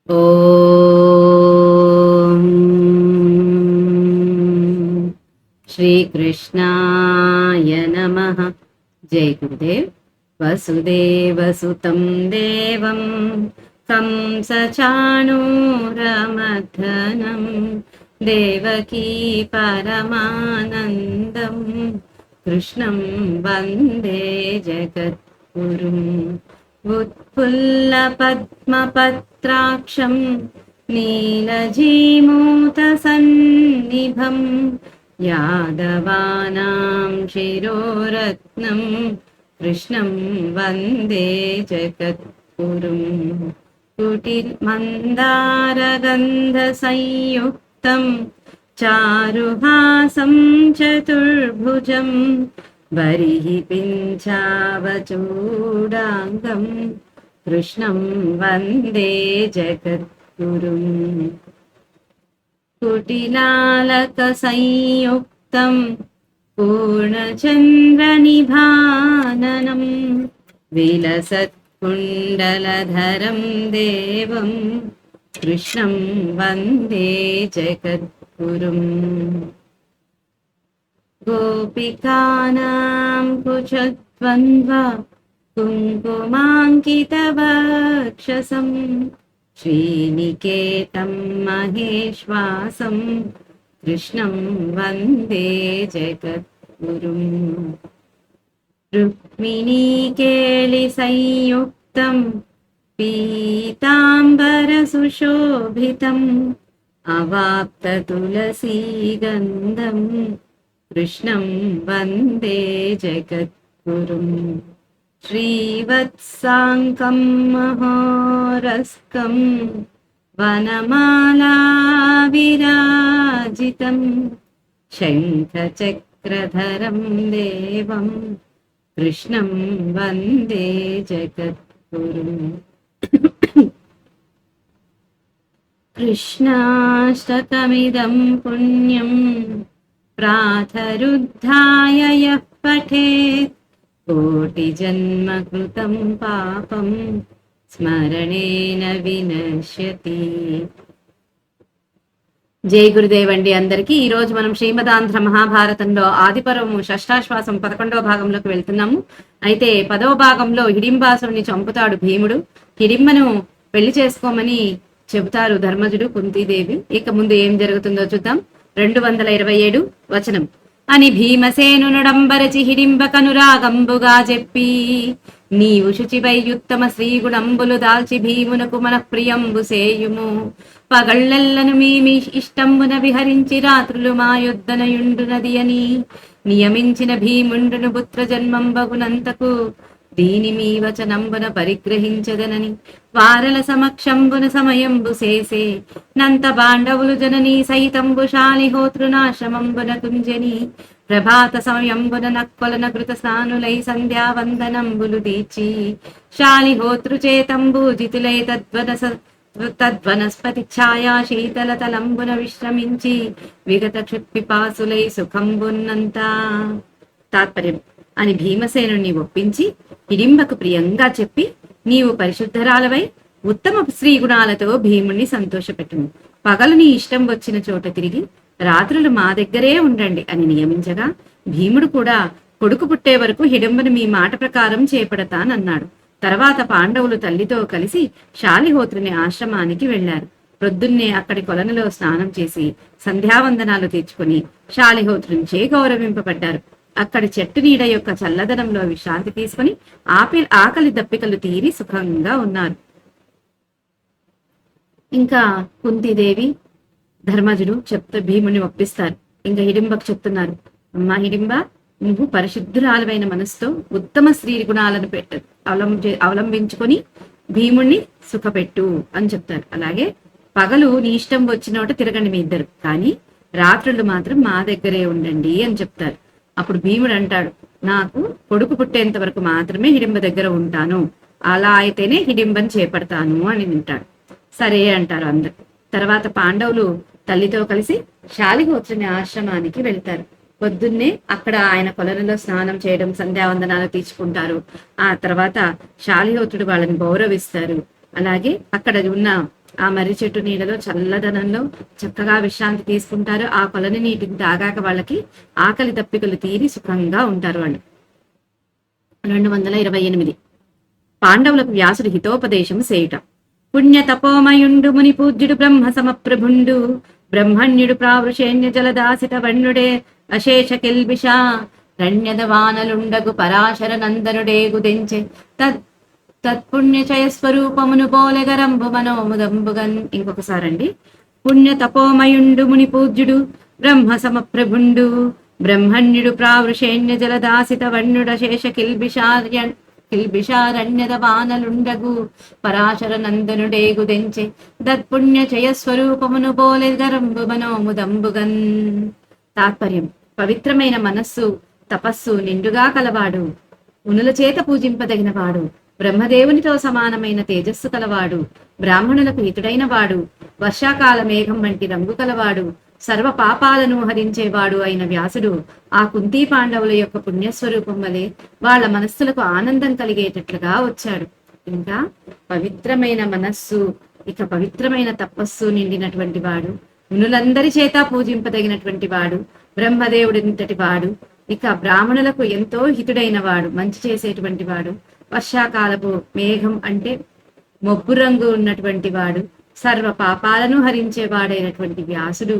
ఓం శ్రీకృష్ణాయ నమః. జై గురుదేవ్. వసుదేవసుతం దేవం కంసచాణూరమర్దనం దేవకీ పరమానందం కృష్ణం వందే జగద్గురుం. उत्फुल्लपद्मपत्राक्षं नीलजीमूतसन्निभं यादवानां शिरोरत्नं कृष्णं वन्दे जगद्गुरुं. कुटिलमन्दारगन्धसंयुक्तं चारुहासं चतुर्भुजं बरिः पिञ्चावचूडाङ्गं कृष्णं वन्दे जगद्गुरुं. कुटिलालकसंयुक्तं पूर्णचन्द्रनिभाननं विलसत्कुण्डलधरं देवं कृष्णं वन्दे जगद्गुरुं. गोपिकानां कुचद्वन्द्व कुङ्कुमाङ्कितवक्षसं श्रीनिकेतं महेश्वासं कृष्णं वन्दे जगद्गुरुं. रुक्मिणीकेलिसंयुक्तं पीताम्बरसुशोभितम् अवाप्ततुलसीगन्धं कृष्णं वन्दे जगद्गुरुं. श्रीवत्साङ्कं महोरस्कं वनमालाविराजितं शङ्खचक्रधरं देवं कृष्णं वन्दे जगद्गुरुं. कृष्णाष्टकमिदं पुण्यं प्रातरुद्धाय यः पठेत् कोटिजन्मकृतं पापं స్మరణేన వినశ్యతి. జై గురుదేవ్ అండి అందరికీ. ఈ రోజు మనం శ్రీమదాంధ్ర మహాభారతంలో ఆదిపర్వము షష్టాశ్వాసం 11వ భాగంలోకి వెళ్తున్నాము. అయితే 10వ భాగంలో హిడింబాసుని చంపుతాడు భీముడు. హిడింబను పెళ్లి చేసుకోమని చెబుతారు ధర్మజుడు, కుంతీదేవి. ఇక ముందు ఏం జరుగుతుందో చూద్దాం. 227 వచనం. అని భీమసేనుడంబరచి హిడింబకనురాగంబుగా చెప్పి నీవు శుచివై యుత్తమ శ్రీగుణంబులు దాల్చి భీమునకు మన ప్రియంబు సేయుము. పగళ్ళెల్లను మీ ఇష్టంబున విహరించి రాత్రులు మా యుద్ధనయుండునది అని నియమించిన భీముండును పుత్ర జన్మంబగునంతకు దీని మీ వచనంబున పరిగ్రహించదనని వారల సమక్షంబున సమయంబు చేసే నంత బాండవులు జననీ సైతంబు శాలిహోతృనాశమంబున కుంజని ప్రభాత సమయంబున నక్కొలన కృత స్నానులై సంధ్యావందనంబులు తీర్చి శాలిహోతృ చేతంబు జితులై తద్వనస్పతి ఛాయా శీతల తలంబున విశ్రమించి విగత క్షుత్పిపాసులై సుఖంబున్నంతా. తాత్పర్యం. అని భీమసేనుని ఒప్పించి హిడింబకు ప్రియంగా చెప్పి నీవు పరిశుద్ధరాలవై ఉత్తమ స్త్రీ గుణాలతో భీముణ్ణి సంతోషపెట్టును. పగలు నీ ఇష్టం వచ్చిన చోట తిరిగి రాత్రులు మా దగ్గరే ఉండండి అని నియమించగా భీముడు కూడా కొడుకు పుట్టే వరకు హిడింబను మీ మాట ప్రకారం చేపడతానన్నాడు. తర్వాత పాండవులు తల్లితో కలిసి శాలిహోత్రుని ఆశ్రమానికి వెళ్లారు. ప్రొద్దున్నే అక్కడి కొలనులో స్నానం చేసి సంధ్యావందనాలు తీర్చుకుని శాలిహోత్రునిచే గౌరవింపబడ్డారు. అక్కడి చెట్టు నీడ యొక్క చల్లదనంలో విశ్రాంతి తీసుకుని ఆకలి దప్పికలు తీరి సుఖంగా ఉన్నారు. ఇంకా కుంతీదేవి ధర్మజుడు భీముని ఒప్పిస్తారు. ఇంకా హిడింబకు చెప్తున్నారు, అమ్మా హిడింబ, నువ్వు పరిశుద్ధురాలమైన మనసుతో ఉత్తమ స్త్రీ గుణాలను అవలంబించుకొని భీముణ్ణి సుఖపెట్టు అని చెప్తారు. అలాగే పగలు నీ ఇష్టం వచ్చినోట తిరగండి మీ ఇద్దరు, కానీ రాత్రులు మాత్రం మా దగ్గరే ఉండండి అని చెప్తారు. అప్పుడు భీముడు అంటాడు, నాకు కొడుకు పుట్టేంత వరకు మాత్రమే హిడింబ దగ్గర ఉంటాను, అలా అయితేనే హిడింబని చేపడతాను అని వింటాడు. సరే అంటారు అందరు. తర్వాత పాండవులు తల్లితో కలిసి శాలిహోత్రుని ఆశ్రమానికి వెళ్తారు. పొద్దున్నే అక్కడ ఆయన కొలనులో స్నానం చేయడం, సంధ్యావందనాలు తీర్చుకుంటారు. ఆ తర్వాత శాలిహోత్రుడు వాళ్ళని గౌరవిస్తారు. అలాగే అక్కడ ఉన్న ఆ మర్రి చెట్టు నీడలో చల్లదనంలో చక్కగా విశ్రాంతి తీసుకుంటారు. ఆ కొలని నీటిని తాగాక వాళ్ళకి ఆకలి దప్పికలు తీరి సుఖంగా ఉంటారు వాళ్ళు. 228. పాండవులకు వ్యాసుడు హితోపదేశం చేయుట. పుణ్య తపోమయుండు ముని పూజ్యుడు బ్రహ్మ సమప్రభుండు బ్రహ్మణ్యుడు ప్రావృషేణ్య జలదాసిత వన్యుడే అశేష కిల్బిష రణ్యద వానలుండగు పరాశర నందనుడేగు దెంచె తత్పుణ్యచయ స్వరూపమును బోలెగరంబు మనోముదంబుగన్. ఇంకొకసారండి. పుణ్య తపోమయుండు ముని పూజ్యుడు బ్రహ్మ సమప్రభుండు బ్రహ్మణ్యుడు ప్రావృషేణ్య జలదాసిత వన్యుడశేష కిల్బిషారణ్యద వానలుండగు పరాశర నందనుడేగు దెంచె దత్పుణ్యచయ స్వరూపమును బోలెగరంబు మనోముదంబుగన్. తాత్పర్యం: పవిత్రమైన మనస్సు తపస్సు నిండుగా కలవాడు, మునుల చేత పూజింపదగిన వాడు, బ్రహ్మదేవునితో సమానమైన తేజస్సు కలవాడు, బ్రాహ్మణులకు హితుడైన వాడు, వర్షాకాల మేఘం వంటి రంగు కలవాడు, సర్వ పాపాలను హరించేవాడు అయిన వ్యాసుడు ఆ కుంతీ పాండవుల యొక్క పుణ్యస్వరూపం వలె వాళ్ళ మనస్సులకు ఆనందం కలిగేటట్లుగా వచ్చాడు. ఇంకా పవిత్రమైన మనస్సు, ఇక పవిత్రమైన తపస్సు నిండినటువంటి వాడు, మునులందరి చేత పూజింపదగినటువంటి వాడు, బ్రహ్మదేవుడింతటి వాడు, ఇక బ్రాహ్మణులకు ఎంతో హితుడైన వాడు, మంచి చేసేటువంటి వాడు, వర్షాకాలపు మేఘం అంటే మొబ్బు రంగు ఉన్నటువంటి వాడు, సర్వ పాపాలను హరించేవాడైనటువంటి వ్యాసుడు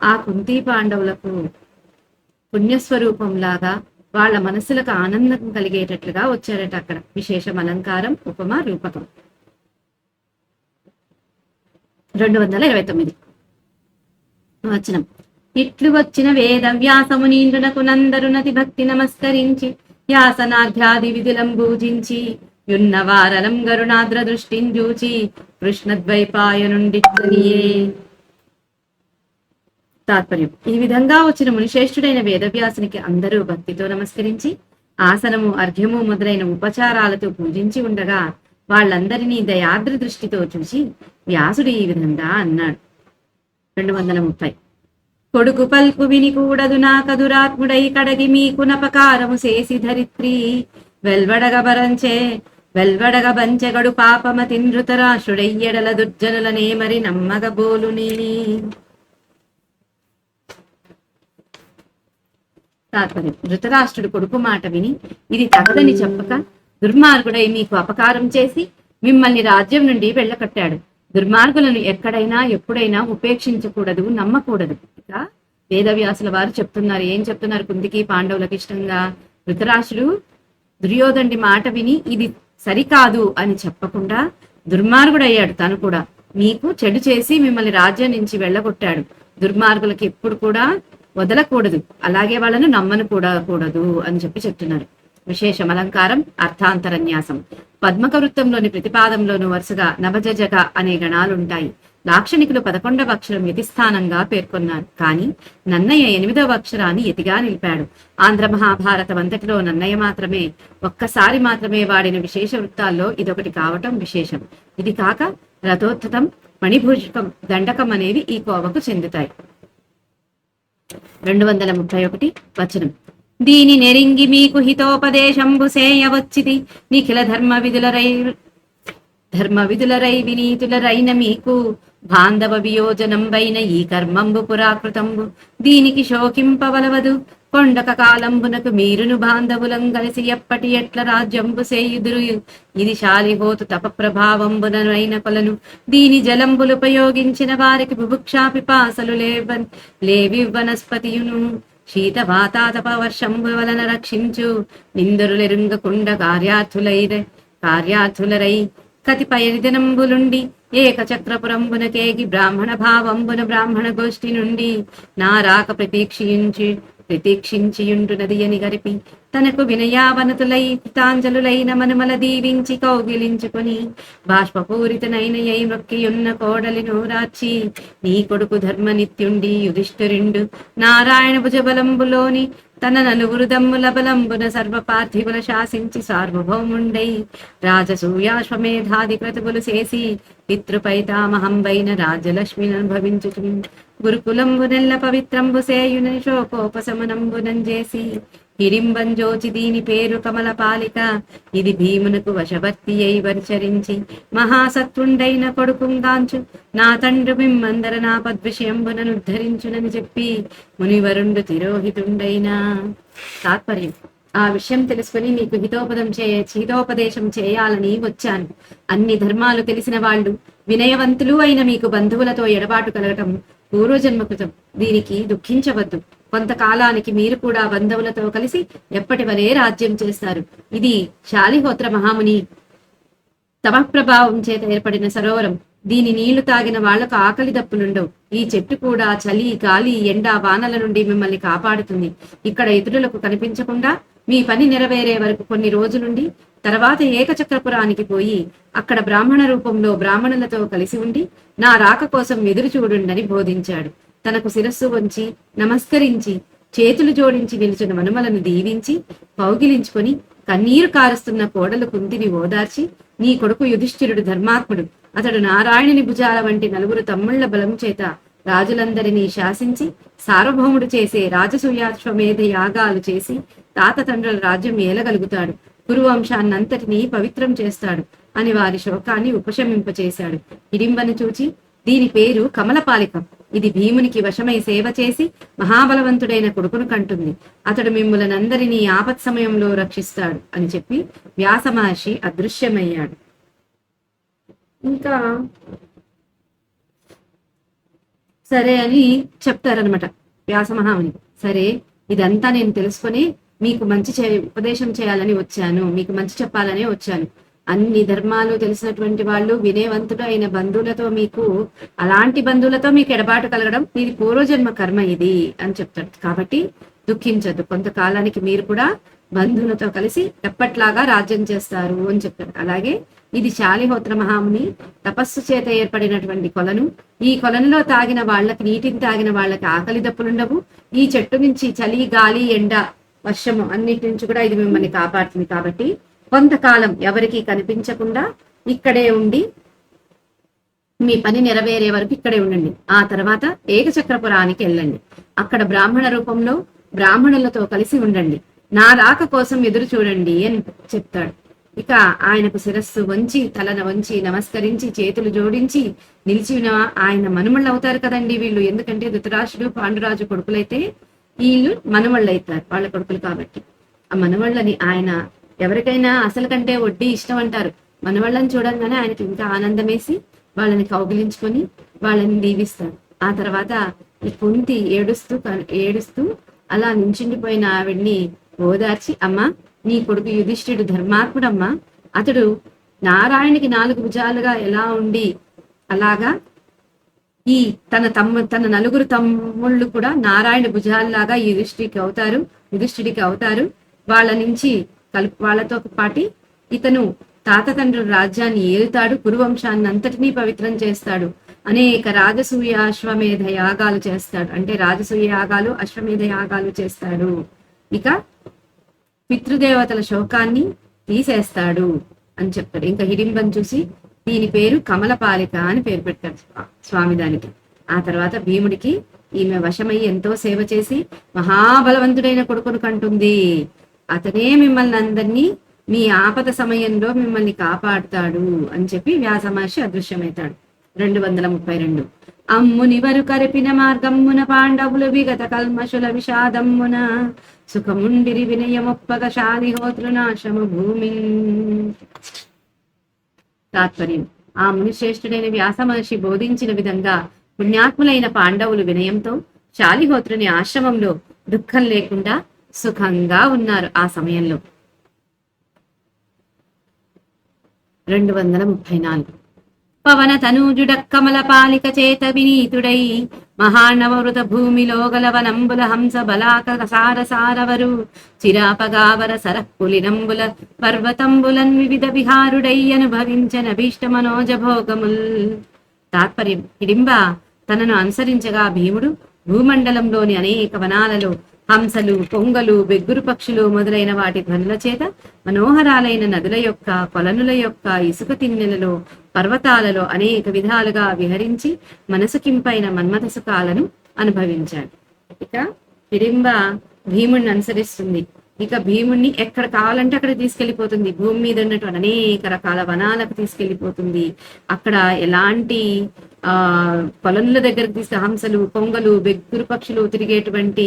ఆ కుంతీ పాండవులకు పుణ్యస్వరూపంలాగా వాళ్ళ మనస్సులకు ఆనందం కలిగేటట్లుగా వచ్చారట. అక్కడ విశేషం, అలంకారం, ఉపమ, రూపకం. 229 వచనం. ఇట్లు వచ్చిన వేద వ్యాసమునీంద్రునకు నందరునతి భక్తి నమస్కరించి యాసనాధ్యాది విధులం భూజించి యున్న వారలం గరుణాద్ర దృష్టింజూచి కృష్ణద్వైపాయనుండియే. తాత్పర్యం: ఈ విధంగా వచ్చిన మునిశ్రేష్ఠుడైన వేదవ్యాసునికి అందరూ భక్తితో నమస్కరించి ఆసనము, అర్ఘ్యము మొదలైన ఉపచారాలతో పూజించి ఉండగా వాళ్ళందరినీ దయాద్ర దృష్టితో చూసి వ్యాసుడు ఈ విధంగా అన్నాడు. 230. కొడుకు పల్కు విని కూడదు నా కదురాత్ముడై కడగి మీకు నపకారము చేసి ధరిత్రి వెల్వడగ బంచెగడు పాపమతి నృతరాశుడయ్యడల దుర్జనులనే మరి నమ్మగబోలునే. తాత్పర్యం: ధృతరాష్ట్రుడు కొడుకు మాట విని ఇది తగదని చెప్పక దుర్మార్గుడై మీకు అపకారం చేసి మిమ్మల్ని రాజ్యం నుండి వెళ్ళకట్టాడు. దుర్మార్గులను ఎక్కడైనా ఎప్పుడైనా ఉపేక్షించకూడదు, నమ్మకూడదు. ఇక వేదవ్యాసుల వారు చెప్తున్నారు. ఏం చెప్తున్నారు? కుంతికి పాండవులకు ఇష్టంగా ధృతరాష్ట్రుడు దుర్యోధనుడి మాట విని ఇది సరికాదు అని చెప్పకుండా దుర్మార్గుడయ్యాడు. తను కూడా మీకు చెడు చేసి మిమ్మల్ని రాజ్యం నుంచి వెళ్ళగొట్టాడు. దుర్మార్గులకి ఎప్పుడు కూడా వదలకూడదు, అలాగే వాళ్ళను నమ్మను కూడా కూడదు అని చెప్తున్నారు. విశేషం, అలంకారం, అర్థాంతరన్యాసం. పద్మక వృత్తంలోని ప్రతిపాదంలోను వరుసగా నభజజగ అనే గణాలుంటాయి. లాక్షణికులు 11వ అక్షరం యతిస్థానంగా పేర్కొన్నారు. కానీ నన్నయ్య 8వ అక్షరాన్ని యతిగా నిలిపాడు. ఆంధ్ర మహాభారతం అంతటిలో నన్నయ్య మాత్రమే ఒక్కసారి మాత్రమే వాడిన విశేష వృత్తాల్లో ఇదొకటి కావటం విశేషం. ఇది కాక రథోత్తతం, మణిభూషకం, దండకం అనేవి ఈ కోవకు చెందుతాయి. 231 వచనం. దీని నెరింగి మీకు హితోపదేశంబు సేయవచ్చిది నిఖిల ధర్మ విధులరై వినీతులరైన మీకు బాంధవ వియోజనంబైన ఈ కర్మంబు పురాకృతంబు దీనికి శోకింపవలవదు. కొండక కాలంబునకు మీరును బాంధవులం కలిసి ఎప్పటి ఎట్ల రాజ్యంబు సేయుదురు. ఇది శాలిహోతు తప ప్రభావంబునైన కొలను దీని జలంబులుపయోగించిన వారికి బుభుక్షా పిపాసలు లేవి వనస్పతియును. శీత వాతాతప వర్షంబు వలన రక్షించు నిందరులెరుంగకుండ కార్యార్థులరై కతిపయ నిధనంబులుండి ఏకచక్రపురంబునకేగి బ్రాహ్మణ భావంబున బ్రాహ్మణ గోష్ఠి నుండి నారాక ప్రతీక్షించియుండునది అని గరిపి తనకు వినయావనతులై కృతాంజలులైన మనుమల దీవించి కౌగిలించుకొని బాష్పపూరితనైన యై మొక్కియున్న కోడలి నూరార్చి నీ కొడుకు ధర్మనిత్యుండి యుధిష్ఠిరుండు నారాయణ భుజబలంబులోని తన నలుగురు దమ్ముల బలంబున సర్వ పార్థివుల శాసించి సార్వభౌముండై రాజసూయాశ్వమేధాది క్రతువులు చేసి పితృపైతామహంబైన రాజ్యలక్ష్మిననుభవించుచు గురుకులంబు నెల్ల పవిత్రంబు సేయుని శోకోపశమనంబునం చేసి హిడింబంజోచి దీని పేరు కమలపాలిక. ఇది భీమునకు వశవర్తి అయి వరిచరించి మహాసత్రుండైన కొడుకుంగాంచు నా తండ్రి మిమ్మందర నా పద్విషయంబునను ఉద్ధరించునని చెప్పి మునివరుండు తిరోహితుండైనా. తాత్పర్యం: ఆ విషయం తెలుసుకుని మీకు హితోపదేశం చేయాలని వచ్చాను. అన్ని ధర్మాలు తెలిసిన వాళ్ళు, వినయవంతులు అయిన మీకు బంధువులతో ఎడబాటు కలగటం పూర్వజన్మకృతం. దీనికి దుఃఖించవద్దు. కొంతకాలానికి మీరు కూడా బంధువులతో కలిసి ఎప్పటి వలె రాజ్యం చేస్తారు. ఇది శాలిహోత్ర మహాముని తమఃప్రభావం చేత ఏర్పడిన సరోవరం. దీని నీళ్లు తాగిన వాళ్లకు ఆకలి దప్పులుండవు. ఈ చెట్టు కూడా చలి, గాలి, ఎండ, వానల నుండి మిమ్మల్ని కాపాడుతుంది. ఇక్కడ ఇతరులకు కనిపించకుండా మీ పని నెరవేరే వరకు కొన్ని రోజులుండి తర్వాత ఏకచక్రపురానికి పోయి అక్కడ బ్రాహ్మణ రూపంలో బ్రాహ్మణులతో కలిసి ఉండి నా రాక కోసం ఎదురు చూడుండని బోధించాడు. తనకు శిరస్సు వంచి నమస్కరించి చేతులు జోడించి నిలుచున్న మనుమలను దీవించి కౌగిలించుకొని కన్నీరు కారుస్తున్న కోడలు కుంతిని ఓదార్చి, నీ కొడుకు యుధిష్ఠిరుడు ధర్మాత్ముడు. అతడు నారాయణుని భుజాల వంటి నలుగురు తమ్ముళ్ల బలం చేత రాజులందరినీ శాసించి సార్వభౌముడు చేసే రాజసూయాశ్వమేధ యాగాలు చేసి తాత తండ్రుల రాజ్యం ఏలగలుగుతాడు. కురువంశాన్నంతటినీ పవిత్రం చేస్తాడు అని వారి శోకాన్ని ఉపశమింపచేశాడు. హిడింబను చూచి, దీని పేరు కమలపాలికం. ఇది భీమునికి వశమై సేవ చేసి మహాబలవంతుడైన కొడుకును కంటుంది. అతడు మిమ్ములనందరినీ ఆపత్ సమయంలో రక్షిస్తాడు అని చెప్పి వ్యాస మహర్షి అదృశ్యమయ్యాడు. ఇంకా సరే అని చెప్తారనమాట వ్యాస మహాముని. సరే, ఇదంతా నేను తెలుసుకొని మీకు మంచి ఉపదేశం చేయాలని వచ్చాను, మీకు మంచి చెప్పాలనే వచ్చాను. అన్ని ధర్మాలు తెలిసినటువంటి వాళ్ళు, వినయవంతుడు అయిన బంధువులతో మీకు అలాంటి బంధువులతో మీకు ఎడబాటు కలగడం ఇది పూర్వజన్మ కర్మ ఇది అని చెప్తాడు. కాబట్టి దుఃఖించద్దు. కొంతకాలానికి మీరు కూడా బంధువులతో కలిసి ఎప్పట్లాగా రాజ్యం చేస్తారు అని చెప్తాడు. అలాగే ఇది శాలిహోత్ర మహాముని తపస్సు చేత ఏర్పడినటువంటి కొలను. ఈ కొలనులో తాగిన వాళ్ళకి, నీటిని తాగిన వాళ్ళకి ఆకలి దప్పులుండవు. ఈ చెట్టు నుంచి చలి, గాలి, ఎండ, వర్షము అన్నిటి నుంచి కూడా ఇది మిమ్మల్ని కాపాడుతుంది. కాబట్టి కొంతకాలం ఎవరికి కనిపించకుండా ఇక్కడే ఉండి మీ పని నెరవేరే వరకు ఇక్కడే ఉండండి. ఆ తర్వాత ఏకచక్రపురానికి వెళ్ళండి. అక్కడ బ్రాహ్మణ రూపంలో బ్రాహ్మణులతో కలిసి ఉండండి. నా రాక కోసం ఎదురు చూడండి అని చెప్తాడు. ఇక ఆయనకు శిరస్సు వంచి తలన వంచి నమస్కరించి చేతులు జోడించి నిలిచిన ఆయన మనుమళ్ళు అవుతారు కదండి వీళ్ళు. ఎందుకంటే ధృతరాష్ట్రుడు పాండురాజు కొడుకులైతే వీళ్ళు మనుమళ్ళు అవుతారు, వాళ్ళ కొడుకులు కాబట్టి. ఆ మనుమళ్ళని ఆయన ఎవరికైనా అసలు కంటే వడ్డీ ఇష్టం అంటారు. మనవాళ్ళని చూడంగానే ఆయనకి ఇంకా ఆనందం వేసి వాళ్ళని కౌగిలించుకొని వాళ్ళని దీవిస్తాడు. ఆ తర్వాత ఈ కుంతి ఏడుస్తూ అలా నించుండిపోయిన ఆవిడ్ని ఓదార్చి, అమ్మా, నీ కొడుకు యుధిష్ఠిరుడు ధర్మాత్ముడమ్మా. అతడు నారాయణకి 4 భుజాలుగా ఎలా ఉండి అలాగా ఈ తన నలుగురు తమ్ముళ్ళు కూడా నారాయణ భుజాల్లాగా యుధిష్ఠిడికి అవుతారు. వాళ్ళ నుంచి వాళ్ళతో పాటి ఇతను తాత తండ్రుల రాజ్యాన్ని ఏలుతాడు. కురువంశాన్ని అంతటినీ పవిత్రం చేస్తాడు. అనేక రాజసూయ అశ్వమేధ యాగాలు చేస్తాడు. అంటే రాజసూయ యాగాలు, అశ్వమేధ యాగాలు చేస్తాడు. ఇక పితృదేవతల శోకాన్ని తీసేస్తాడు అని చెప్తాడు. ఇంకా హిడింబం చూసి దీని పేరు కమలపాలిక అని పేరు పెట్టాడు స్వామి దానికి. ఆ తర్వాత భీముడికి ఈమె వశమై ఎంతో సేవ చేసి మహాబలవంతుడైన కొడుకును కంటుంది. అతనే మిమ్మల్ని అందరినీ మీ ఆపద సమయంలో మిమ్మల్ని కాపాడుతాడు అని చెప్పి వ్యాస మహర్షి అదృశ్యమవుతాడు. 232. అమ్మునివరు కరిపిన మార్గమ్మున పాండవులు విగత కల్మషుల విషాదమ్మున సుఖముండిరి వినయమొప్పగ శాలిహోత్రునాశము భూమి. తాత్పర్యం: ఆ మునిశ్రేష్ఠుడైన వ్యాస మహర్షి బోధించిన విధంగా పుణ్యాత్ములైన పాండవులు వినయంతో శాలిహోత్రుని ఆశ్రమంలో దుఃఖం లేకుండా సుఖంగా ఉన్నారు ఆ సమయంలో. 234. పవన తనూజుడ కమలపాలిక చేత వినీతుడై మహానవవృత భూమిలో గలవనంబుల హంస బలాక సారసారవరు చిరాపగావర సరఃపులినంబుల పర్వతంబులన్ వివిధ విహారుడై అనుభవించన భీష్ట మనోజ భోగముల్. తాత్పర్యం: హిడింబ తనను అనుసరించగా భీముడు భూమండలంలోని అనేక వనాలలో హంసలు, పొంగలు, బెగ్గురు పక్షులు మొదలైన వాటి ధ్వనుల చేత మనోహరాలైన నదుల యొక్క, కొలనుల యొక్క, ఇసుక తిన్నెలలో, పర్వతాలలో అనేక విధాలుగా విహరించి మనసుకింపైన మన్మథ సుఖాలను అనుభవించాడు. ఇక హిడింబ భీముడిని అనుసరిస్తుంది. ఇక భీముణ్ణి ఎక్కడ కావాలంటే అక్కడ తీసుకెళ్లిపోతుంది. భూమి మీద ఉన్నటువంటి అనేక రకాల వనాలకు తీసుకెళ్లిపోతుంది. అక్కడ ఎలాంటి కొలనుల దగ్గరకు హంసలు, కొంగలు, బెగ్గురు పక్షులు తిరిగేటువంటి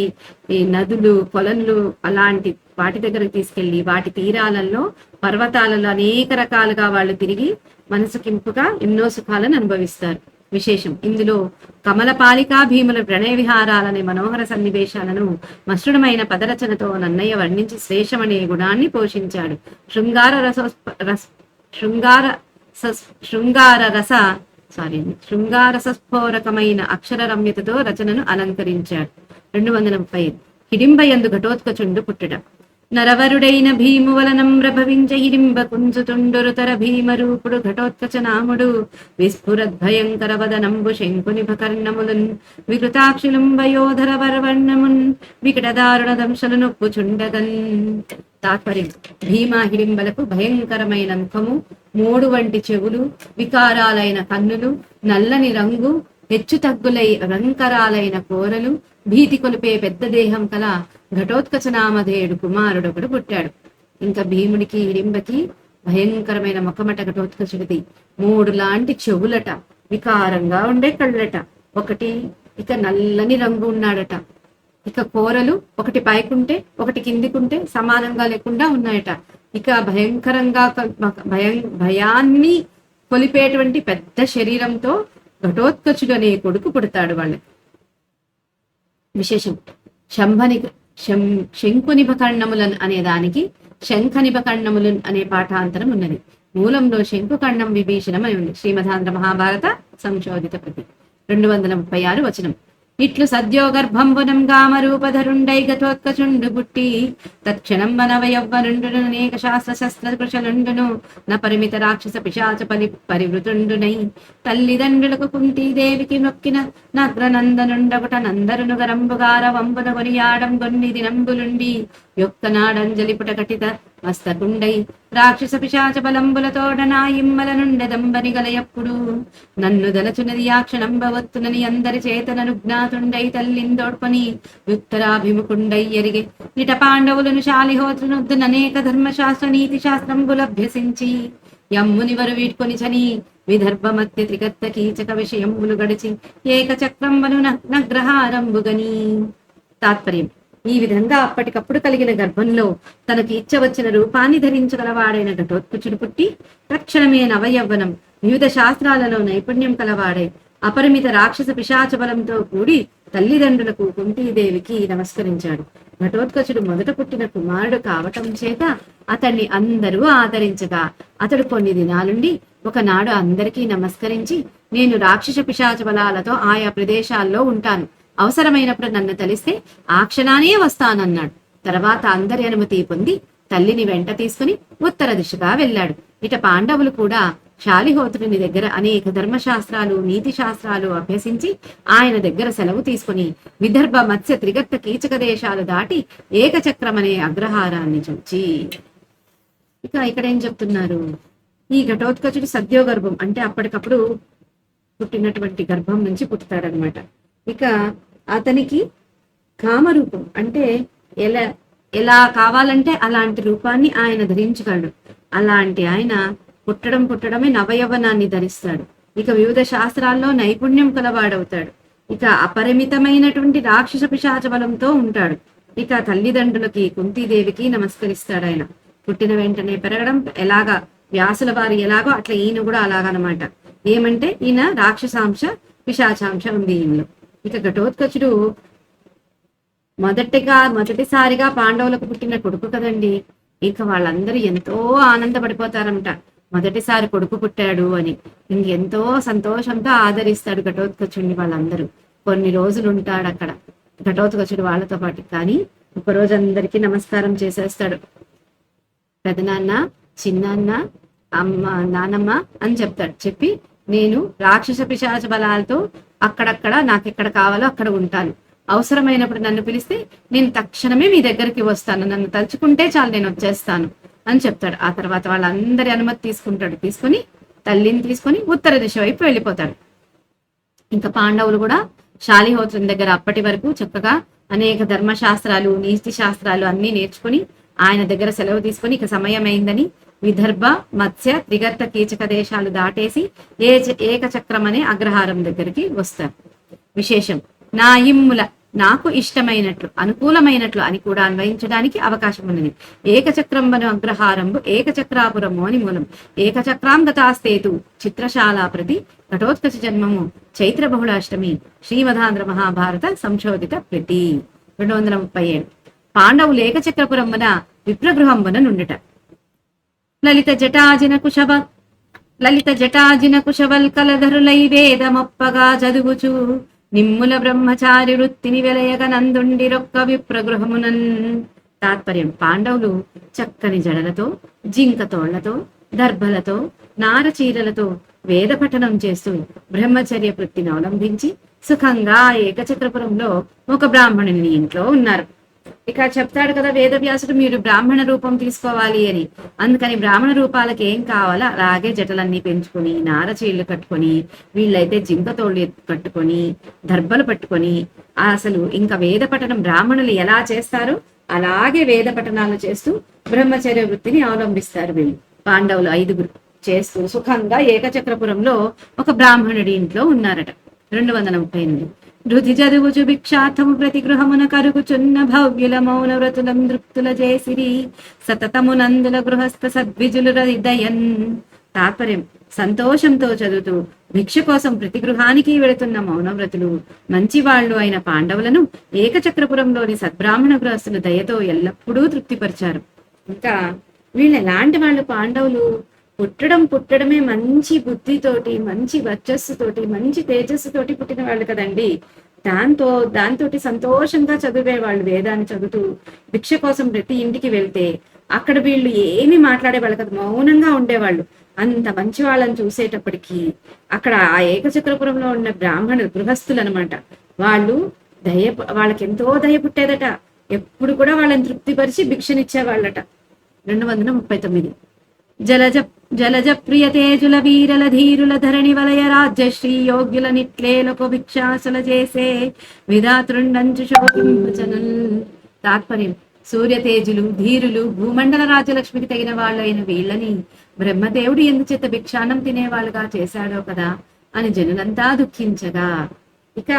ఈ నదులు, కొలనులు అలాంటి వాటి దగ్గరకు తీసుకెళ్లి వాటి తీరాలలో, పర్వతాలలో అనేక రకాలుగా వాళ్ళు తిరిగి మనసుకింపుగా ఎన్నో సుఖాలను అనుభవిస్తారు. విశేషం ఇందులో కమలపాలికా భీముల ప్రణయ విహారాలనే మనోహర సన్నివేశాలను మసృణమైన పదరచనతో నన్నయ్య వర్ణించి శ్రేషమనే గుణాన్ని పోషించాడు. శృంగార రసస్ఫోరకమైన అక్షర రమ్యతతో రచనను అలంకరించాడు. 235 హిడింబయందు ఘటోత్కచుండు పుట్టుట. నరవరుడైన భీము వలనంబ్రభవించ హిడింబ కుంజుతుండురుతర భీమరూపుడు ఘటోత్కచనాముడు విస్ఫురద్భయంకర వదనంబు శంకుని భకర్ణములున్ వికృతాక్షులుంబయోధర వరవర్ణమున్ వికటదారుణ దంశలు నొప్పుచుండగన్. తాత్పర్యం భీమా హిడింబలకు భయంకరమైన ముఖము, మోడు వంటి చెవులు, వికారాలైన కన్నులు, నల్లని రంగు, హెచ్చు తగ్గులై రంకరాలైన కోరలు, భీతి కొలిపే పెద్ద దేహం కల ఘటోత్కచనామధేయుడు కుమారుడొకడు పుట్టాడు. ఇంకా భీముడికి హిడింబకి భయంకరమైన ముఖమట ఘటోత్కచుడిది. 3 లాంటి చెవులట, వికారంగా ఉండే కళ్ళట, ఒకటి ఇక నల్లని రంగు ఉన్నాడట, ఇక కోరలు ఒకటి పైకుంటే ఒకటి కిందికుంటే సమానంగా లేకుండా ఉన్నాయట. ఇక భయంకరంగా భయాన్ని కొలిపేటువంటి పెద్ద శరీరంతో ఘటోత్కచుడు అనే కొడుకు పుడతాడు వాళ్ళకి. విశేషం శంకునిభకర్ణములన్ అనే దానికి శంఖనిభకర్ణములన్ అనే పాఠాంతరం ఉన్నది. మూలంలో శంకుకర్ణం విభీషణం అని ఉంది. శ్రీమదాంధ్ర మహాభారత సంశోధిత ప్రతి 236 వచనం. ఇట్లు సద్యోగర్భంబునం గామరూపధరుండై ఘటోత్కచుండు పుట్టి తత్క్షణం వనవయవ్వనుండును అనేక శాస్త్ర శస్త్ర కృషలుండును న పరిమిత రాక్షస పిశాచ పరివృతుండునై తల్లిదండ్రులకు కుంతీదేవికి నొక్కిన నగ్రనందనుండగుట నందరును గరంబుగార వంబున కొనియాడం కొన్ని దినంబులుండి యొక్కనాడంజలిపుట కటిత మస్తకుండై రాక్షస పిశాచ బలంబులతోడ నా ఇమ్మల నుండెదంబని గలయప్పుడు నన్ను దలచునది యాక్షణంబవత్తునని అందరి చేతనను జ్ఞాతుండై తల్లిందోడ్కొని ఉత్తరాభిముఖుండై ఎరిగే నిట పాండవులను శాలిహోత్రునొద్దు ననేక ధర్మశాస్త్ర నీతి శాస్త్రంబులభ్యసించి యమ్మునివరు వీడ్కొని చని విదర్భమత్య త్రికత్త కీచక విషయంబులు గడిచి ఏకచక్రంబను నగ్రహారంబుగని. తాత్పర్యం ఈ విధంగా అప్పటికప్పుడు కలిగిన గర్భంలో తనకి ఇచ్చ వచ్చిన రూపాన్ని ధరించగలవాడైన ఘటోత్కచుడు పుట్టి తక్షణమే నవయవ్వనం, వివిధ శాస్త్రాలలో నైపుణ్యం కలవాడై అపరిమిత రాక్షస పిశాచ బలంతో కూడి తల్లిదండ్రులకు కుంతీదేవికి నమస్కరించాడు. ఘటోత్కచుడు మొదట పుట్టిన కుమారుడు కావటం చేత అతన్ని అందరూ ఆదరించగా అతడు కొన్ని దినాలుండి ఒకనాడు అందరికీ నమస్కరించి నేను రాక్షస పిశాచ బలాలతో ఆయా ప్రదేశాల్లో ఉంటాను, అవసరమైనప్పుడు నన్ను తలిస్తే ఆ క్షణానే వస్తానన్నాడు. తర్వాత అందరి అనుమతి పొంది తల్లిని వెంట తీసుకుని ఉత్తర దిశగా వెళ్ళాడు. ఇట పాండవులు కూడా శాలిహోత్రుని దగ్గర అనేక ధర్మశాస్త్రాలు నీతి శాస్త్రాలు అభ్యసించి ఆయన దగ్గర సెలవు తీసుకుని విదర్భ మత్స్య త్రిగత్త కీచక దేశాలు దాటి ఏకచక్రమనే అగ్రహారాన్ని చూచి. ఇక ఇక్కడ ఏం చెప్తున్నారు, ఈ ఘటోత్కచుడు సద్యోగర్భం అంటే అప్పటికప్పుడు పుట్టినటువంటి గర్భం నుంచి పుట్టుతాడనమాట. ఇక అతనికి కామరూపం అంటే ఎలా కావాలంటే అలాంటి రూపాన్ని ఆయన ధరించగలడు. అలాంటి ఆయన పుట్టడమే నవయవనాన్ని ధరిస్తాడు. ఇక వివిధ శాస్త్రాల్లో నైపుణ్యం కలవాడవుతాడు. ఇక అపరిమితమైనటువంటి రాక్షస పిశాచ బలంతో ఉంటాడు. ఇక తల్లిదండ్రులకి కుంతీదేవికి నమస్కరిస్తాడు. ఆయన పుట్టిన వెంటనే పెరగడం ఎలాగా వ్యాసుల వారి ఎలాగో అట్లా ఈయన కూడా అలాగనమాట. ఏమంటే ఈయన రాక్షసాంశ పిశాచాంశ ఉంది ఈయనలో. ఇక ఘటోత్కచుడు మొదటిసారిగా పాండవులకు పుట్టిన కొడుకు కదండి. ఇక వాళ్ళందరూ ఎంతో ఆనందపడిపోతారంట, మొదటిసారి కొడుకు పుట్టాడు అని. ఇంకెంతో సంతోషంతో ఆదరిస్తాడు ఘటోత్కచుడిని వాళ్ళందరూ. కొన్ని రోజులు ఉంటాడు అక్కడ ఘటోత్కచుడు వాళ్ళతో పాటు. కానీ ఒకరోజు అందరికీ నమస్కారం చేసేస్తాడు. పెదనాన్న, చిన్నాన్న, అమ్మ, నానమ్మ అని చెప్తాడు. చెప్పి నేను రాక్షస పిశాచ బలాలతో అక్కడక్కడ నాకెక్కడ కావాలో అక్కడ ఉంటాను, అవసరమైనప్పుడు నన్ను పిలిస్తే నేను తక్షణమే మీ దగ్గరికి వస్తాను, నన్ను తలుచుకుంటే చాలు నేను వచ్చేస్తాను అని చెప్తాడు. ఆ తర్వాత వాళ్ళందరి అనుమతి తీసుకుంటాడు. తీసుకుని తల్లిని తీసుకొని ఉత్తర దిశ వైపు వెళ్ళిపోతాడు. ఇంకా పాండవులు కూడా శాలిహోత్రుని దగ్గర అప్పటి వరకు చక్కగా అనేక ధర్మశాస్త్రాలు నీతి శాస్త్రాలు అన్ని నేర్చుకుని ఆయన దగ్గర సెలవు తీసుకుని ఇక సమయం అయిందని విదర్భ, మత్స్య, త్రిగర్త, కీచక దేశాలు దాటేసి ఏకచక్రం అనే అగ్రహారం దగ్గరికి వస్తారు. విశేషం, నా ఇమ్ముల, నాకు ఇష్టమైనట్లు, అనుకూలమైనట్లు అని కూడా అన్వయించడానికి అవకాశం ఉన్నది. ఏకచక్రంబను అగ్రహారంబు ఏకచక్రాపురము అని మూలం. ఏకచక్రాంగతాస్తేతు చిత్రశాల ప్రతి ఘటోత్కచ జన్మము చైత్ర బహుళాష్టమి శ్రీమదాంధ్ర మహాభారత సంశోధిత ప్రతి 237. పాండవులు ఏకచక్రపురంబన విప్రగృహంబన నుండుట. లలిత జటాజిన కుశవల్కలధరులై వేదమొప్పగా చదువుచు నిమ్ముల బ్రహ్మచారి వృత్తిని వెలయగ నందుండిరొక్క విప్రగృహమునన్. తాత్పర్యం, పాండవులు చక్కని జడలతో, జింకతోళ్లతో, దర్భలతో, నారచీరలతో వేద పఠనం చేస్తూ బ్రహ్మచర్య వృత్తిని అవలంబించి సుఖంగా ఏకచక్రపురంలో ఒక బ్రాహ్మణుని ఇంట్లో ఉన్నారు. ఇక చెప్తాడు కదా వేదవ్యాసుడు, మీరు బ్రాహ్మణ రూపం తీసుకోవాలి అని. అందుకని బ్రాహ్మణ రూపాలకి ఏం కావాలో అలాగే జటలన్నీ పెంచుకొని, నారచీళ్లు కట్టుకొని, వీళ్ళైతే జింకతోళ్ళు కట్టుకొని, దర్భలు పట్టుకొని, అసలు ఇంకా వేద పఠనం బ్రాహ్మణులు ఎలా చేస్తారో అలాగే వేద పఠనాలు చేస్తూ బ్రహ్మచర్య వృత్తిని అవలంబిస్తారు. వీళ్ళు పాండవులు 5 చేస్తూ సుఖంగా ఏకచక్రపురంలో ఒక బ్రాహ్మణుడి ఇంట్లో ఉన్నారట. 238. రుధి చదువుచు భిక్షార్థము ప్రతి గృహమున కరుగుచున్న భవ్యుల మౌన వ్రతులం దృప్తుల చేసిరి సతతమునందుల గృహస్థ సద్విజులు హృదయన్. తాత్పర్యం, సంతోషంతో చదువుతూ భిక్ష కోసం ప్రతి గృహానికి వెళుతున్న మౌనవ్రతులు, మంచివాళ్లు అయిన పాండవులను ఏకచక్రపురంలోని సద్బ్రాహ్మణ గృహస్థులు దయతో ఎల్లప్పుడూ తృప్తిపరిచారు. ఇంకా వీళ్ళు ఎలాంటి వాళ్ళు? పాండవులు పుట్టడమే మంచి బుద్ధితోటి, మంచి వర్చస్సుతోటి, మంచి తేజస్సుతోటి పుట్టిన వాళ్ళు కదండి. దాంతోటి సంతోషంగా చదివేవాళ్ళు. వేదాన్ని చదువుతూ భిక్ష కోసం ప్రతి ఇంటికి వెళ్తే అక్కడ వీళ్ళు ఏమి మాట్లాడేవాళ్ళు కదా, మౌనంగా ఉండేవాళ్ళు. అంత మంచి వాళ్ళని చూసేటప్పటికీ అక్కడ ఆ ఏకచక్రపురంలో ఉన్న బ్రాహ్మణులు, గృహస్థులు అనమాట, వాళ్ళకి ఎంతో దయ పుట్టేదట. ఎప్పుడు కూడా వాళ్ళని తృప్తిపరిచి భిక్షనిచ్చేవాళ్ళట. 239. జలజ ప్రియ తేజుల వీరల ధీరుల ధరణి వలయ రాజ్యశ్రీ యోగ్యుల నిట్లేలకు భిక్షాసుల చేసే విధాతృండంచు శోభింపచనుల్. తాత్పర్యం, సూర్య తేజులు, ధీరులు, భూమండల రాజ్యలక్ష్మికి తగిన వాళ్ళైన వీళ్ళని బ్రహ్మదేవుడు ఎందుచేత భిక్షానం తినేవాళ్ళుగా చేశాడో కదా అని జనులంతా దుఃఖించగా, ఇక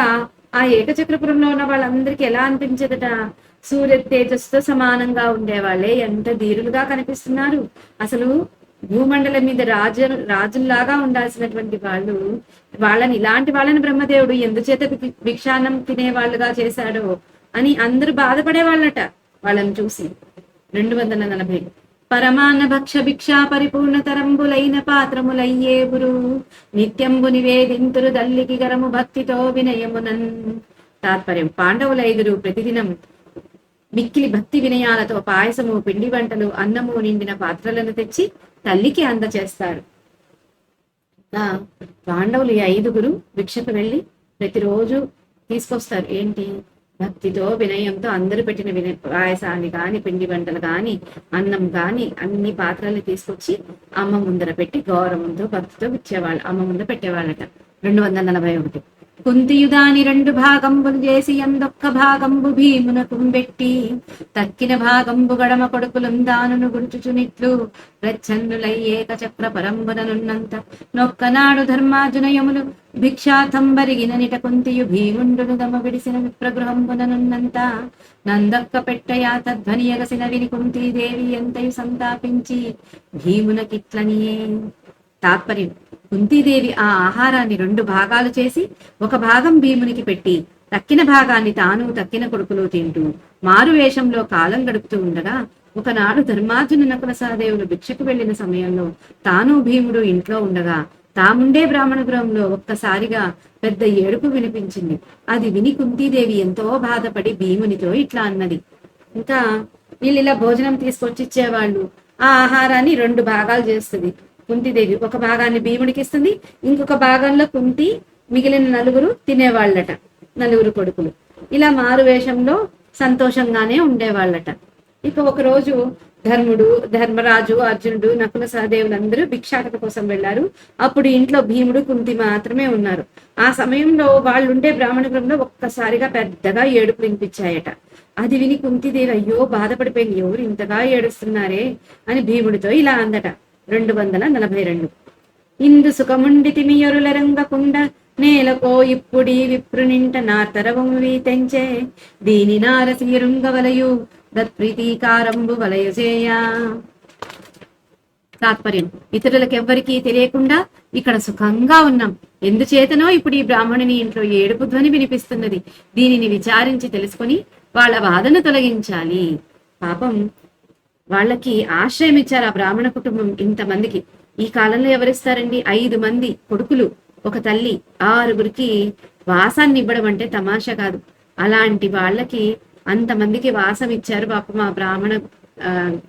ఆ ఏకచక్రపురంలో ఉన్న వాళ్ళందరికీ ఎలా అనిపించదట? సూర్య తేజస్సుతో సమానంగా ఉండేవాళ్ళే ఎంత ధీరులుగా కనిపిస్తున్నారు. అసలు భూమండలం మీద రాజుల్లాగా ఉండాల్సినటువంటి ఇలాంటి వాళ్ళని బ్రహ్మదేవుడు ఎందుచేత భిక్షాన్నం తినేవాళ్ళుగా చేశాడో అని అందరూ బాధపడేవాళ్ళట వాళ్ళని చూసి. 240. పరమాన్న భక్ష భిక్షా పరిపూర్ణ తరంబులైన పాత్రములయ్యేవురు నిత్యంబు నివేదింతురు దల్లికి గరము భక్తితో వినయమునన్. తాత్పర్యం, పాండవుల 5 ప్రతిదినం మిక్కిలి భక్తి వినయాలతో పాయసము, పిండి వంటలు, అన్నము నిండిన పాత్రలను తెచ్చి తల్లికి అందచేస్తారు. పాండవులు 5 భిక్షకు వెళ్ళి ప్రతిరోజు తీసుకొస్తారు. ఏంటి? భక్తితో వినయంతో అందరూ పెట్టిన పాయసాన్ని కాని, పిండి వంటలు కాని, అన్నం కాని అన్ని పాత్రల్ని తీసుకొచ్చి అమ్మ ముందర పెట్టి గౌరవంతో భక్తితో ఇచ్చేవాళ్ళు, అమ్మ ముందర పెట్టేవాళ్ళట. 241. కుంతియుదాని 2 భాగంబులు చేసి అందొక్క భాగంబు భీమున కుంబెట్టి తక్కిన భాగంబు గడమ కొడుకులం దానును గుర్చుచునిట్లు ప్రచ్ఛన్నులై ఏకచక్ర పరంబుననున్నంత నొక్కనాడు ధర్మార్జునయములు భిక్షాథంబరిగిన నిట కుంతియు భీముండును దమ విడిసిన విప్రగృహంబుననున్నంత నందొక్క పెట్టయా తధ్వని ఎగసిన విని కుంతీదేవి ఎంతయు సంతాపించి భీమునకిట్లనియే. తాత్పర్యం, కుంతీదేవి ఆ ఆహారాన్ని 2 భాగాలు చేసి ఒక భాగం భీమునికి పెట్టి తక్కిన భాగాన్ని తాను తక్కిన కొడుకులు తింటూ మారు వేషంలో కాలం గడుపుతూ ఉండగా, ఒకనాడు ధర్మార్జున నకుల సహదేవులు భిక్షకు వెళ్లిన సమయంలో తాను భీముడు ఇంట్లో ఉండగా తాముండే బ్రాహ్మణ గృహంలో ఒక్కసారిగా పెద్ద ఏడుపు వినిపించింది. అది విని కుంతీదేవి ఎంతో బాధపడి భీమునితో ఇట్లా అన్నది. ఇంకా వీళ్ళు ఇలా భోజనం తీసుకొచ్చి ఇచ్చేవాళ్ళు. ఆ ఆహారాన్ని 2 భాగాలు చేస్తుంది కుంతీదేవి. ఒక భాగాన్ని భీముడికి ఇస్తుంది, ఇంకొక భాగంలో కుంతి మిగిలిన 4 తినేవాళ్ళట, 4 కొడుకులు. ఇలా మారు వేషంలో సంతోషంగానే ఉండేవాళ్ళట. ఇక ఒకరోజు ధర్ముడు, ధర్మరాజు, అర్జునుడు, నకుల సహదేవులందరూ భిక్షాటన కోసం వెళ్లారు. అప్పుడు ఇంట్లో భీముడు, కుంతి మాత్రమే ఉన్నారు. ఆ సమయంలో వాళ్ళుండే బ్రాహ్మణ గృహంలో ఒక్కసారిగా పెద్దగా ఏడుపు వినిపించాయట. అది విని కుంతిదేవి అయ్యో బాధపడిపోయింది. ఎవరు ఇంతగా ఏడుస్తున్నారే అని భీముడితో ఇలా అందట. 242. ఇందు సుఖముండితిమియరుల రంగకుండ నేలకో ఇప్పుడీ విప్రునింట నాతరవము వీతెంచే దీని నారసిరుంగవలయు దత్ప్రీతికారంబు వలయజేయ. తాత్పర్యం: ఇతరులకు ఎవ్వరికీ తెలియకుండా ఇక్కడ సుఖంగా ఉన్నాం. ఎందుచేతనో ఇప్పుడు ఈ బ్రాహ్మణుని ఇంట్లో ఏడుపు ధ్వని వినిపిస్తున్నది. దీనిని విచారించి తెలుసుకొని వాళ్ళ బాధను తొలగించాలి. పాపం వాళ్ళకి ఆశ్రయం ఇచ్చారు ఆ బ్రాహ్మణ కుటుంబం ఇంతమందికి. ఈ కాలంలో ఎవరిస్తారండి? 5 మంది కొడుకులు, ఒక తల్లి, 6గురికి వాసాన్ని ఇవ్వడం అంటే తమాషా కాదు. అలాంటి వాళ్ళకి అంతమందికి వాసం ఇచ్చారు పాపం ఆ బ్రాహ్మణ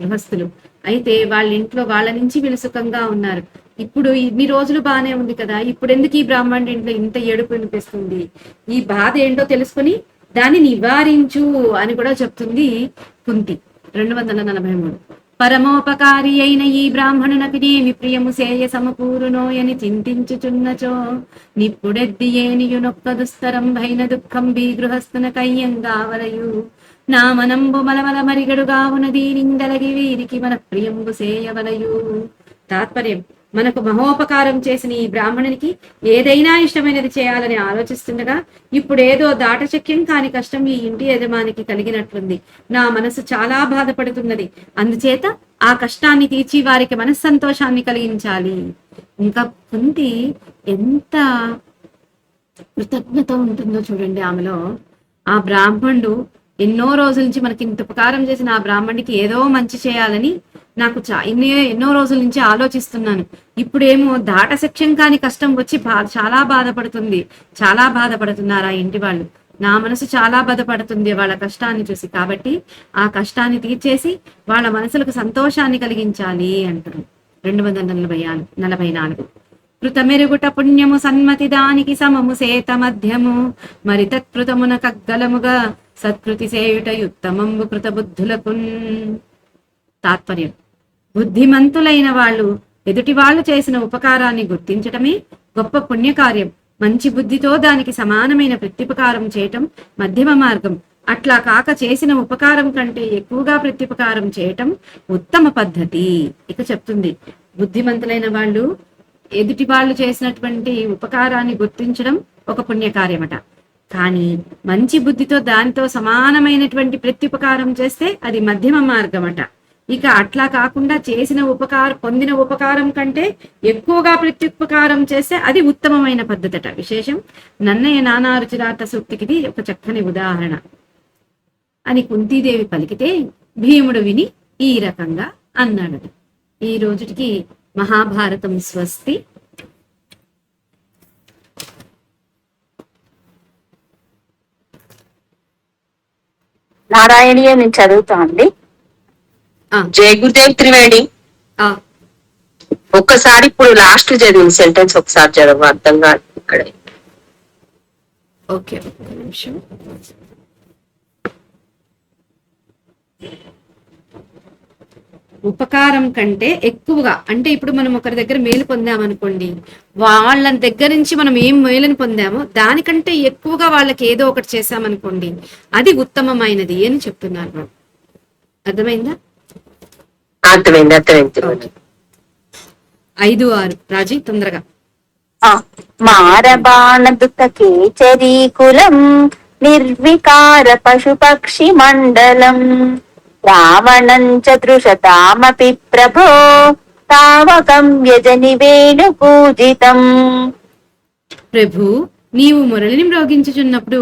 గృహస్థులు. అయితే వాళ్ళ ఇంట్లో వాళ్ళ నుంచి వీళ్ళు సుఖంగా ఉన్నారు. ఇప్పుడు ఇన్ని రోజులు బాగానే ఉంది కదా, ఇప్పుడు ఎందుకు ఈ బ్రాహ్మణుడి ఇంట్లో ఇంత ఏడుపు వినిపిస్తుంది? ఈ బాధ ఏంటో తెలుసుకొని దాన్ని నివారించు అని కూడా చెప్తుంది కుంతి. 243. పరమోపకారి అయిన ఈ బ్రాహ్మణునకినేమి ప్రియము సేయ సమకూరునోయని చింతించుచున్నచో నిప్పుడెద్ది ఏనియునొక్క దుస్తరం భైన దుఃఖం బీ గృహస్థున కయ్యంగావలయు నా మనంబు మలమల మరిగడుగావున దీనిందలగి వీరికి మన ప్రియంబు సేయవలయు. తాత్పర్యం: మనకు మహోపకారం చేసిన ఈ బ్రాహ్మణునికి ఏదైనా ఇష్టమైనది చేయాలని ఆలోచిస్తుండగా ఇప్పుడేదో దాటచక్యం కాని కష్టం ఈ ఇంటి యజమానికి కలిగినట్లుంది. నా మనసు చాలా బాధపడుతున్నది. అందుచేత ఆ కష్టాన్ని తీర్చి వారికి మనస్సంతోషాన్ని కలిగించాలి. ఇంకా కుంతి ఎంత కృతజ్ఞత ఉంటుందో చూడండి ఆమెలో. ఆ బ్రాహ్మణుడు ఎన్నో రోజుల నుంచి మనకి ఇంత ఉపకారం చేసిన ఆ బ్రాహ్మణుడికి ఏదో మంచి చేయాలని నాకు ఎన్నో రోజుల నుంచి ఆలోచిస్తున్నాను. ఇప్పుడేమో దాటశక్యం కాని కష్టం వచ్చి చాలా బాధపడుతుంది. చాలా బాధపడుతున్నారు ఆ ఇంటి వాళ్ళు. నా మనసు చాలా బాధపడుతుంది వాళ్ళ కష్టాన్ని చూసి. కాబట్టి ఆ కష్టాన్ని తీర్చేసి వాళ్ళ మనసులకు సంతోషాన్ని కలిగించాలి అంటారు. 244. కృతమెరుగుట పుణ్యము సన్మతి దానికి సమము సేత మధ్యము మరి తత్కృతమున కగ్గలముగా సత్కృతి సేయుట యుత్తమంబు కృత బుద్ధులకు. తాత్పర్యం: బుద్ధిమంతులైన వాళ్ళు ఎదుటి వాళ్ళు చేసిన ఉపకారాన్ని గుర్తించటమే గొప్ప పుణ్యకార్యం. మంచి బుద్ధితో దానికి సమానమైన ప్రత్యుపకారం చేయటం మధ్యమ మార్గం. అట్లా కాక చేసిన ఉపకారం కంటే ఎక్కువగా ప్రత్యుపకారం చేయటం ఉత్తమ పద్ధతి. ఇక చెప్తుంది, బుద్ధిమంతులైన వాళ్ళు ఎదుటి వాళ్ళు చేసినటువంటి ఉపకారాన్ని గుర్తించడం ఒక పుణ్యకార్యమట. కానీ మంచి బుద్ధితో దానితో సమానమైనటువంటి ప్రత్యుపకారం చేస్తే అది మధ్యమ మార్గమట. ఇక అట్లా కాకుండా పొందిన ఉపకారం కంటే ఎక్కువగా ప్రత్యుపకారం చేస్తే అది ఉత్తమమైన పద్ధతట. విశేషం నన్నయ్య నానారుచిరాత సూక్తికి ఒక చక్కని ఉదాహరణ అని కుంతీదేవి పలికితే భీముడు విని ఈ రకంగా అన్నాడు. ఈ రోజుకి మహాభారతం స్వస్తి. నారాయణీయ నేను చదువుతా అండి. జయ గురుదేవ్ త్రివేణి. ఒక్కసారి ఇప్పుడు లాస్ట్ చదివిన సెంటెన్స్ ఒకసారి చదవ, అర్థం కాదు ఇక్కడ. ఓకే, ఒక్క నిమిషం. ఉపకారం కంటే ఎక్కువగా అంటే ఇప్పుడు మనం ఒకరి దగ్గర మేలు పొందామనుకోండి, వాళ్ళ దగ్గర నుంచి మనం ఏం మేలుని పొందామో దానికంటే ఎక్కువగా వాళ్ళకి ఏదో ఒకటి చేశామనుకోండి, అది ఉత్తమమైనది అని చెప్తున్నారు. అర్థమైందా? అర్థమైంది. 5, 6 రాజీ తొందరగా. మారబాణదుతకే చరీకులం నిర్వికార పశుపక్షి మండలం రావణం చదృశతామపి ప్రభో తావకం యజని వేణు పూజితం. ప్రభు, నీవు మురళిని మ్రోగించుచున్నప్పుడు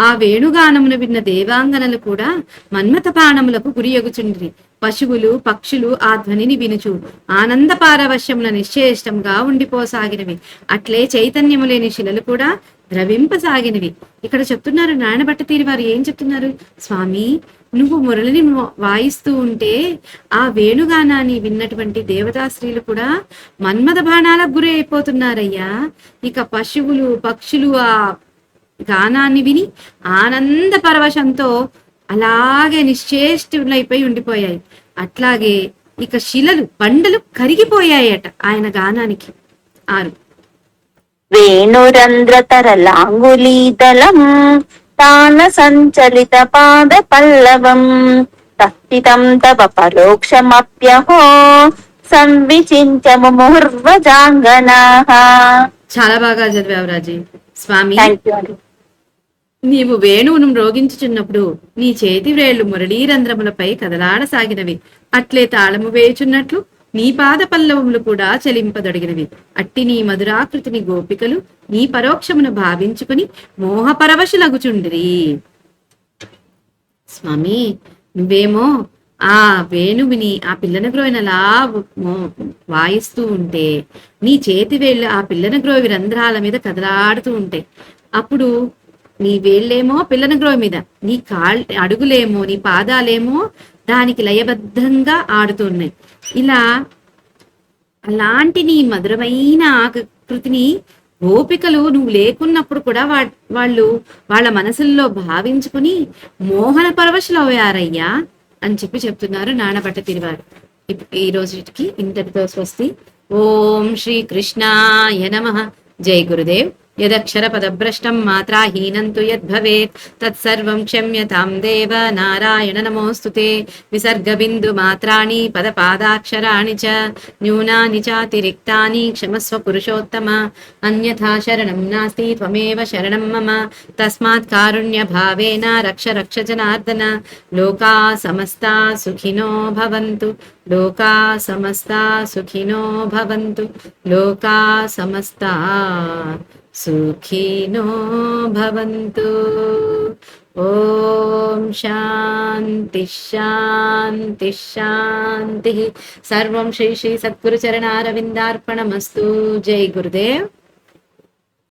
ఆ వేణుగానమును విన్న దేవాంగనలు కూడా మన్మథ బాణములకు గురియగుచుండ్రి. పశువులు పక్షులు ఆ ధ్వనిని వినుచు ఆనంద పారవశ్యమున నిశ్చేష్టంగా ఉండిపోసాగినవి. అట్లే చైతన్యము లేని శిలలు కూడా ద్రవింపసాగినవి. ఇక్కడ చెప్తున్నారు నాయనభట్ట తీరి వారు ఏం చెప్తున్నారు? స్వామి, నువ్వు మురళిని వాయిస్తూ ఉంటే ఆ వేణుగానాన్ని విన్నటువంటి దేవతా స్త్రీలు కూడా మన్మథ బాణాలకు గురి అయిపోతున్నారయ్యా. ఇక పశువులు పక్షులు ఆ గానాన్ని విని ఆనంద పరవశంతో అలాగే నిశ్చేష్టులైపోయి ఉండిపోయాయి. అట్లాగే ఇక శిలలు బండలు కరిగిపోయాయట ఆయన గానానికి. 6. వేణురంధ్రతరలాంగులీదలం తాన సంచలిత పాద పల్లవం తప్పితం తవ పరోక్షమప్యహో సంవిచించము ముహుర్వజాంగనాః. చాలా బాగా చదివావు రాజీ. స్వామి, థ్యాంక్ యూ అండి. నీవు వేణువును మ్రోగించుచున్నప్పుడు నీ చేతి వ్రేళ్లు మురళీరంధ్రములపై కదలాడసాగినవి. అట్లే తాళము వేయుచున్నట్లు నీ పాద పల్లవములు కూడా చలింపదొడిగినవి. అట్టి నీ మధురాకృతిని గోపికలు నీ పరోక్షమును భావించుకుని మోహపరవశులగుచుండిరి. స్వామి, నువ్వేమో ఆ వేణువిని ఆ పిల్లన గ్రోయినలా వాయిస్తూ ఉంటే నీ చేతి వేళ్ళు ఆ పిల్లన గ్రోవి రంధ్రాల మీద కదలాడుతూ ఉంటాయి. అప్పుడు నీ వేళ్ళేమో పిల్లన గ్రోవి మీద, నీ అడుగులేమో నీ పాదాలేమో దానికి లయబద్ధంగా ఆడుతున్నాయి. ఇలా అలాంటి నీ మధురమైన ఆకృతిని గోపికలు నువ్వు లేకున్నప్పుడు కూడా వాళ్ళు వాళ్ళ మనసుల్లో భావించుకుని మోహన పరవశులయ్యారయ్యా అని చెప్తున్నారు నానబట్ట తిరువారు. ఈ రోజుకి ఇంతటితో స్వస్తి. ఓం శ్రీ కృష్ణాయ నమః. జై గురుదేవ్. యదక్షర పదభ్రష్టం మాత్రాహీనం తు యద్భవేత్ తత్సర్వం క్షమ్యతాం దేవ నారాయణ నమోస్తుతే. విసర్గ బిందు మాత్రాణి పదపాదాక్షరాణి చ న్యూనాని చాతిరిక్తాని క్షమస్వ పురుషోత్తమ. అన్యథా శరణం నాస్తి త్వమేవ శరణం మమ. తస్మాత్ కారుణ్య భావేన రక్ష రక్ష జనార్దన. లోకా సమస్తా సుఖినో భవంతు. లోకా సమస్తా సుఖినో భవంతు. లోకా సమస్తా సుఖినో భవంతు. ఓం శాంతి శాంతి శాంతి. సర్వం శ్రీ శ్రీ సద్గురు చరణారవిందార్పణమస్తు. జై గురుదేవ్.